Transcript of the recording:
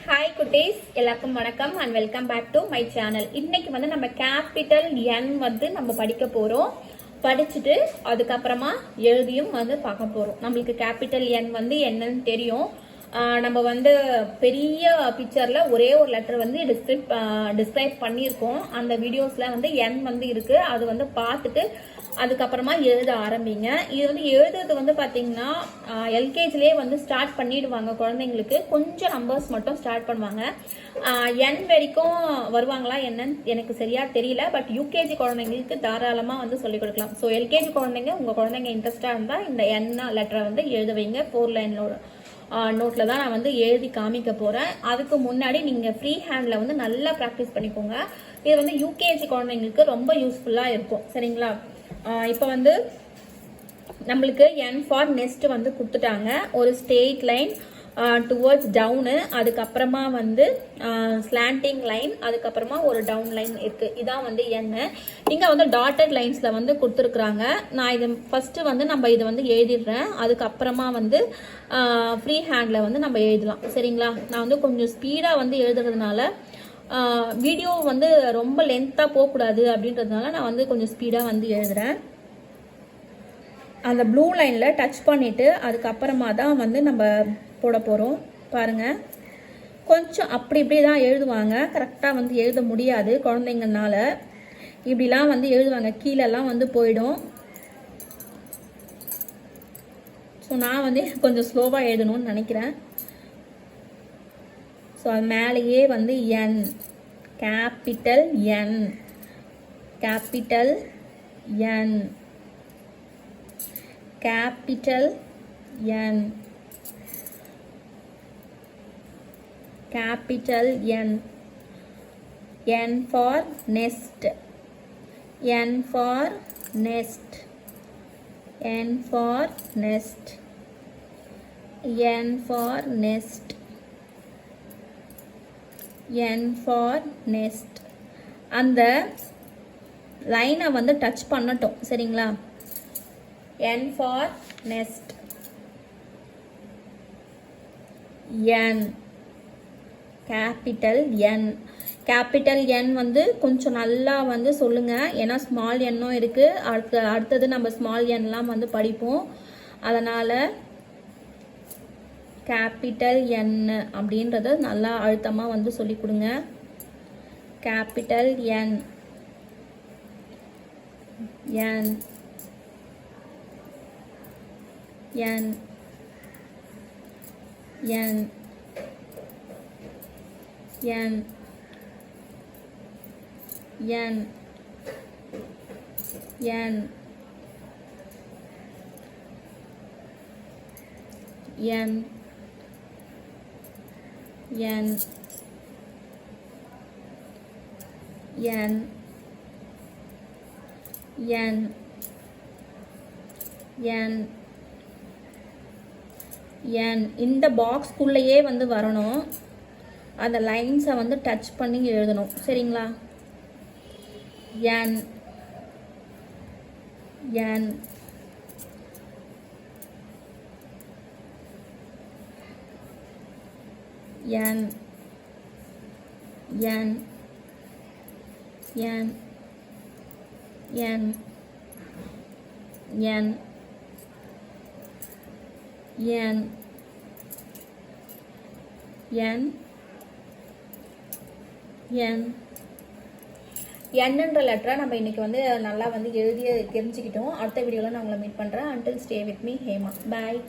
Hi குட்டீஸ், எல்லாருக்கும் வணக்கம் and welcome back to my channel. இன்னைக்கு வந்து நம்ம கேபிட்டல் என் வந்து நம்ம படிக்க போகிறோம். படிச்சுட்டு அதுக்கப்புறமா எழுதியும் வந்து பார்க்க போகிறோம். நம்மளுக்கு கேபிட்டல் என் வந்து என்னன்னு தெரியும். நம்ம வந்து பெரிய பிக்சரில் ஒரே ஒரு லெட்டர் வந்து டிஸ்கிரைப் பண்ணியிருக்கோம். அந்த வீடியோஸில் வந்து என் வந்து இருக்குது. அது வந்து பார்த்துட்டு அதுக்கப்புறமா எழுத ஆரம்பிங்க. இது வந்து எழுதுறது வந்து பார்த்தீங்கன்னா எல்கேஜிலேயே வந்து ஸ்டார்ட் பண்ணிடுவாங்க. குழந்தைங்களுக்கு கொஞ்சம் நம்பர்ஸ் மட்டும் ஸ்டார்ட் பண்ணுவாங்க. என் வரைக்கும் வருவாங்களா என்னன்னு எனக்கு சரியா தெரியல. பட் யூகேஜி குழந்தைங்களுக்கு தாராளமாக வந்து சொல்லிக் கொடுக்கலாம். ஸோ எல்கேஜி குழந்தைங்க, உங்கள் குழந்தைங்க இன்ட்ரெஸ்டாக இருந்தால் இந்த என் லெட்டரை வந்து எழுத வைங்க. 4 லைனோட நோட்டில் தான் நான் வந்து எழுதி காமிக்க போகிறேன். அதுக்கு முன்னாடி நீங்கள் ஃப்ரீ ஹேண்டில் வந்து நல்லா ப்ராக்டிஸ் பண்ணிக்கோங்க. இது வந்து யூகேஜி குழந்தைங்களுக்கு ரொம்ப யூஸ்ஃபுல்லாக இருக்கும். சரிங்களா? இப்போ வந்து நம்மளுக்கு என் ஃபார் நெஸ்ட் வந்து கொடுத்துட்டாங்க. ஒரு ஸ்ட்ரெயிட் லைன் டுவர்ட்ஸ் டவுனு, அதுக்கப்புறமா வந்து ஸ்லாண்டிங் லைன், அதுக்கப்புறமா ஒரு டவுன் லைன் இருக்குது. இதான் வந்து என்ன. இங்கே வந்து டாட்டட் லைன்ஸில் வந்து கொடுத்துருக்குறாங்க. நான் இது ஃபஸ்ட்டு வந்து நம்ம இதை வந்து எழுதிடுறேன். அதுக்கப்புறமா வந்து ஃப்ரீ ஹேண்டில் வந்து நம்ம எழுதலாம். சரிங்களா? நான் வந்து கொஞ்சம் ஸ்பீடாக வந்து எழுதுறதுனால வீடியோ வந்து ரொம்ப லென்த்தாக போகக்கூடாது அப்படின்றதுனால நான் வந்து கொஞ்சம் ஸ்பீடாக வந்து எழுதுகிறேன். அந்த ப்ளூ லைனில் டச் பண்ணிவிட்டு அதுக்கப்புறமா தான் வந்து நம்ம போட போகிறோம். பாருங்கள், கொஞ்சம் அப்படி இப்படி தான் எழுதுவாங்க. கரெக்டாக வந்து எழுத முடியாது குழந்தைங்கனால. இப்படிலாம் வந்து எழுதுவாங்க, கீழெல்லாம் வந்து போயிடும். ஸோ நான் வந்து கொஞ்சம் ஸ்லோவாக எழுதணும்னு நினைக்கிறேன். ஸோ அது மேலேயே வந்து N, capital N, capital N, capital N, capital N. N for nest, N for nest, N for nest, N for nest, N for nest. அந்த லைனை வந்து டச் பண்ணட்டும். சரிங்களா? N for nest, N, capital N. Capital N வந்து கொஞ்சம் நல்லா வந்து சொல்லுங்கள். ஏன்னா ஸ்மால் எண்ணும் இருக்குது. அடுத்தது நம்ம ஸ்மால் என்லாம் வந்து படிப்போம். அதனால் கேபிட்டல் என் அப்படின்றத நல்லா அழுத்தமாக வந்து சொல்லி கொடுங்க. கேபிட்டல் என், என், என், என், என், என், என், என், என், என், என், என், என். இந்த பாக்ஸ்குள்ளேயே வந்து வரணும். அந்த லைன்ஸை வந்து டச் பண்ணி எழுதணும். சரிங்களா? என், என், என், என், என், என், என், என், என், என். என்னன்ற லெட்டரை நம்ம இன்னைக்கு வந்து நல்லா வந்து எழுதி தெரிஞ்சுக்கிட்டோம். அடுத்த வீடியோவில் நான் உங்களை மீட் பண்ணுறேன். Until stay with me Hema. Bye.